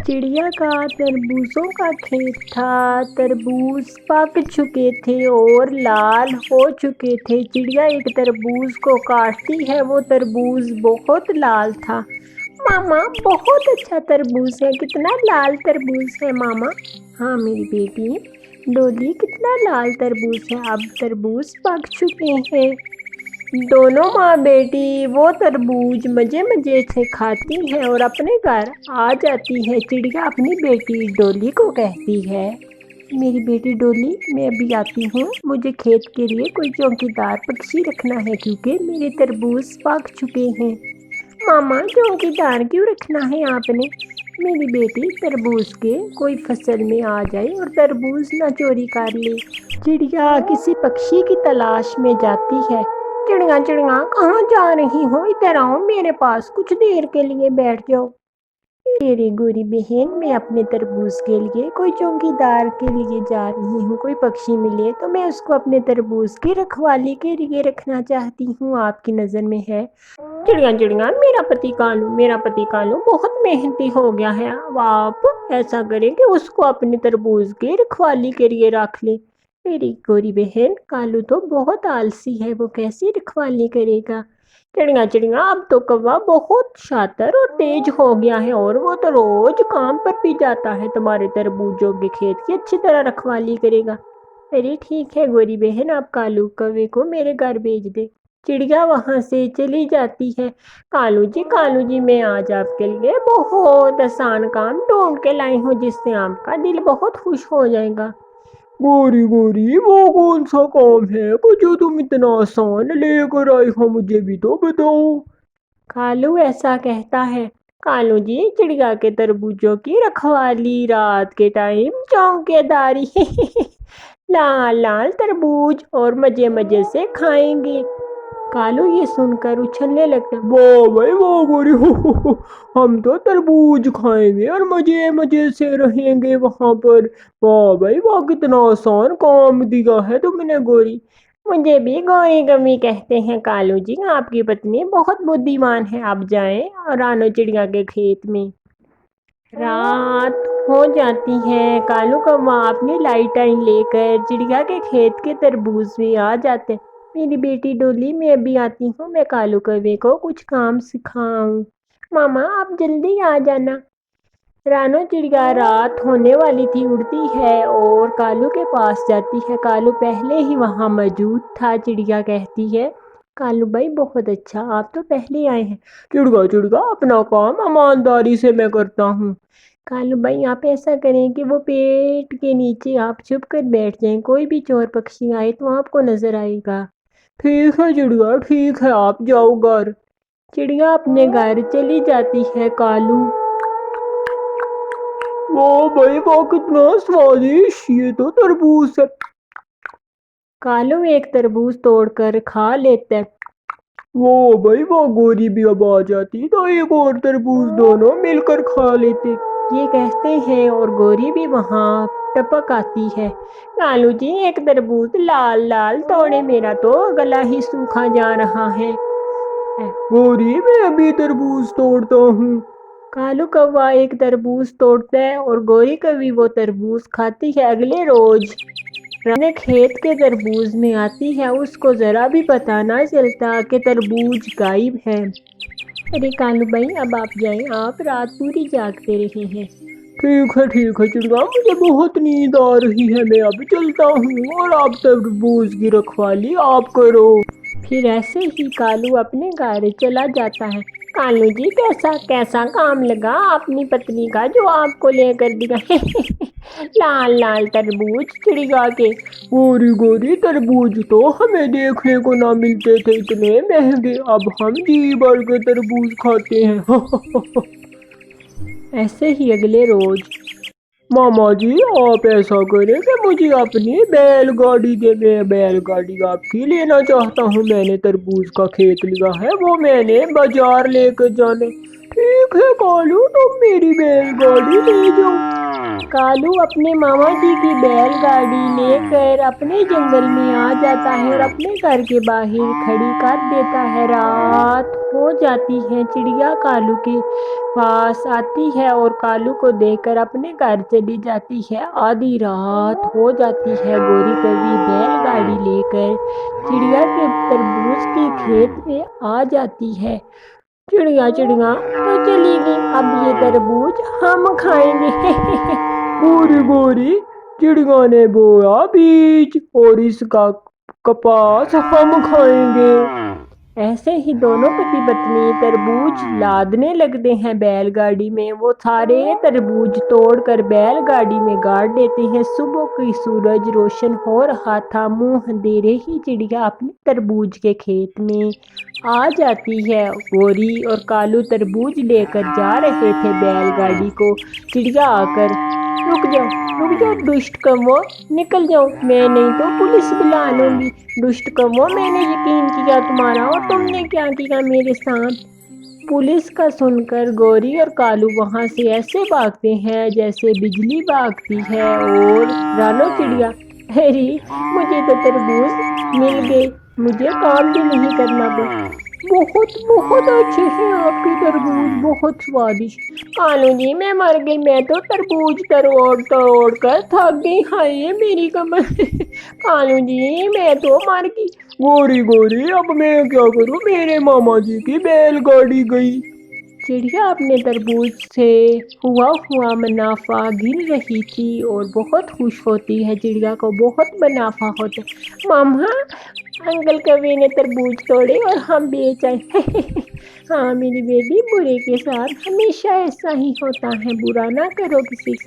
चिड़िया का तरबूजों का खेत था। तरबूज पक चुके थे और लाल हो चुके थे। चिड़िया एक तरबूज को काटती है, वो तरबूज बहुत लाल था। मामा, बहुत अच्छा तरबूज है। कितना लाल तरबूज है मामा। हाँ मेरी बेटी डोली, कितना लाल तरबूज है। अब तरबूज पक चुके हैं। दोनों माँ बेटी वो तरबूज मजे मजे से खाती हैं और अपने घर आ जाती है। चिड़िया अपनी बेटी डोली को कहती है, मेरी बेटी डोली, मैं अभी आती हूँ। मुझे खेत के लिए कोई चौकीदार पक्षी रखना है क्योंकि मेरे तरबूज पक चुके हैं। मामा, चौकीदार क्यों रखना है आपने। मेरी बेटी तरबूज के कोई फसल में आ जाए और तरबूज ना चोरी कर ले। चिड़िया किसी पक्षी की तलाश में जाती है। चिड़िया चिड़िया, कहाँ जा रही हो। इधर आओ मेरे पास, कुछ देर के लिए बैठ जाओ। मेरी गोरी बहन, मैं अपने तरबूज के लिए कोई चौकीदार के लिए जा रही हूँ। कोई पक्षी मिले तो मैं उसको अपने तरबूज की रखवाली के लिए रखना चाहती हूँ। आपकी नज़र में है। चिड़िया चिड़िया, मेरा पति कालू बहुत मेहनती हो गया है। अब आप ऐसा करें कि उसको अपने तरबूज की रखवाली के लिए रख ले। मेरी गोरी बहन, कालू तो बहुत आलसी है, वो कैसी रखवाली करेगा। चिड़िया चिड़िया, अब तो कौवा बहुत शातिर और तेज हो गया है और वो तो रोज काम पर भी जाता है। तुम्हारे तरबूजों के खेत की अच्छी तरह रखवाली करेगा। अरे ठीक है गोरी बहन, आप कालू कौवे को मेरे घर भेज दे। चिड़िया वहां से चली जाती है। कालू जी, मैं आज आपके लिए बहुत आसान काम ढूंढ के लाई हूँ जिससे आपका दिल बहुत खुश हो जाएगा। गोरी गोरी, वो कौन सा काम है जो तुम इतना आसान लेकर आई हो, मुझे भी तो बताओ। कालू ऐसा कहता है। कालू जी, चिड़िया के तरबूजों की रखवाली, रात के टाइम चौकीदारी। लाल लाल तरबूज और मजे मजे से खाएंगे। कालू ये सुनकर उछलने लगता, वाह भाई वाह गोरी, हो, हम तो तरबूज खाएंगे और मजे मजे से रहेंगे वहां पर। वाह भाई वाह, कितना आसान काम दिया है तुमने गोरी। मुझे भी गौरी गमी कहते हैं। कालू जी, आपकी पत्नी बहुत बुद्धिमान है। आप जाएं और आनो चिड़िया के खेत में। रात हो जाती है। कालू कौवा अपनी लाइटें लेकर चिड़िया के खेत के तरबूज में आ जाते हैं। मेरी बेटी डोली, मैं अभी आती हूँ। मैं कालू कौवे को कुछ काम सिखाऊं। मामा, आप जल्दी आ जाना। रानो चिड़िया रात होने वाली थी, उड़ती है और कालू के पास जाती है। कालू पहले ही वहां मौजूद था। चिड़िया कहती है, कालू भाई बहुत अच्छा, आप तो पहले आए हैं। चिड़िया चिड़िया, अपना काम ईमानदारी से मैं करता हूँ। कालू भाई, आप ऐसा करें कि वो पेड़ के नीचे आप छुप कर बैठ जाएं। कोई भी चोर पक्षी आए तो आपको नजर आएगा। ठीक है चिड़िया, ठीक है, आप जाओ घर। चिड़िया अपने घर चली जाती है। कालू, वाह भाई वाह, कितना स्वादिष्ट, ये तो तरबूज है। कालू एक तरबूज तोड़कर खा लेता है। वो भाई वो गोरी भी अब आ जाती तो एक और तरबूज दोनों मिलकर खा लेते। ये कहते हैं और गोरी भी वहां टपक आती है। कालू जी, एक तरबूज लाल लाल तोड़े, मेरा तो गला ही सूखा जा रहा है। गोरी, मैं अभी तरबूज तोड़ता हूँ। कालू कौवा एक तरबूज तोड़ता है और गोरी कभी वो तरबूज खाती है। अगले रोज अपने खेत के तरबूज में आती है। उसको जरा भी पता ना चलता कि तरबूज गायब है। अरे कालू भाई, अब आप जाएं, आप रात पूरी जागते रहे हैं। ठीक है चिड़िया, मुझे बहुत नींद आ रही है, मैं अब चलता हूँ और आप तरबूज की रखवाली आप करो। फिर ऐसे ही कालू अपने घर चला जाता है। कालू जी, कैसा कैसा काम लगा अपनी पत्नी का जो आपको लेकर दिया। लाल लाल तरबूज चिड़िया के। गोरी गोरी, तरबूज तो हमें देखने को ना मिलते थे इतने महंगे, अब हम जी भर के तरबूज खाते हैं। ऐसे ही अगले रोज, मामा जी, आप ऐसा करें कि मुझे अपनी बैलगाड़ी दे। मैं बैलगाड़ी आपकी लेना चाहता हूँ। मैंने तरबूज का खेत लिया है, वो मैंने बाजार लेकर जाने। ठीक है कालू, तुम मेरी बैलगाड़ी ले जाओ। کالو اپنے ماما جی کی بیل گاڑی لے کر اپنے جنگل میں آ جاتا ہے اور اپنے گھر کے باہر کھڑی کر دیتا ہے۔ رات ہو جاتی ہے، چڑیا کالو کے پاس آتی ہے اور کالو کو دیکھ کر اپنے گھر چلی جاتی ہے۔ آدھی رات ہو جاتی ہے، گوری کوی بیل گاڑی لے کر چڑیا کے تربوز کے کھیت میں آ جاتی ہے۔ چڑیا تو چلی گئی، اب یہ تربوز ہم کھائیں گے۔ گوری گوری چڑیا نے بویا بیج اور اس کا کپاس ہم کھائیں گے۔ ایسے ہی دونوں پتی پتنی تربوز لادنے لگتے ہیں بیل گاڑی میں۔ وہ سارے تربوز توڑ کر بیل گاڑی میں گاڑ دیتے ہیں۔ صبح کی سورج روشن ہو رہا تھا، منہ اندھیرے ہی چڑیا اپنے تربوز کے کھیت میں آ جاتی ہے۔ گوری اور کالو تربوز لے کر جا رہے تھے بیل گاڑی کو۔ چڑیا آ کر رک جاؤ دشت کمو، نکل جاؤ، میں نہیں تو پولیس بلا لوں گی۔ دشت کمو، میں نے یقین کیا تمہارا اور تم نے کیا کیا میرے ساتھ؟ پولیس کا سن کر گوری اور کالو وہاں سے ایسے بھاگتے ہیں جیسے بجلی بھاگتی ہے۔ اور رانو چڑیا، ارے مجھے تو تربوز مل گئے، مجھے کام بھی نہیں کرنا پڑا۔ بہت اچھے ہیں آپ کے تربوز، بہت سوادشٹ۔ کالو جی میں مر گئی، میں تو تربوز توڑ کر تھک گئی، ہائے میری کمر۔ کالو جی میں تو مر گئی۔ گوری اب میں کیا کروں، میرے ماما جی کی بیل گاڑی گئی۔ چڑیا اپنے تربوز سے ہوا منافع گن رہی تھی اور بہت خوش ہوتی ہے۔ چڑیا کو بہت منافع ہوتا ہے۔ ماما انکل کوی نے تربوز توڑے اور ہم بیچ آئے۔ ہاں میری بیٹی، برے کے ساتھ ہمیشہ ایسا ہی ہوتا ہے، برا نہ کرو کسی سے۔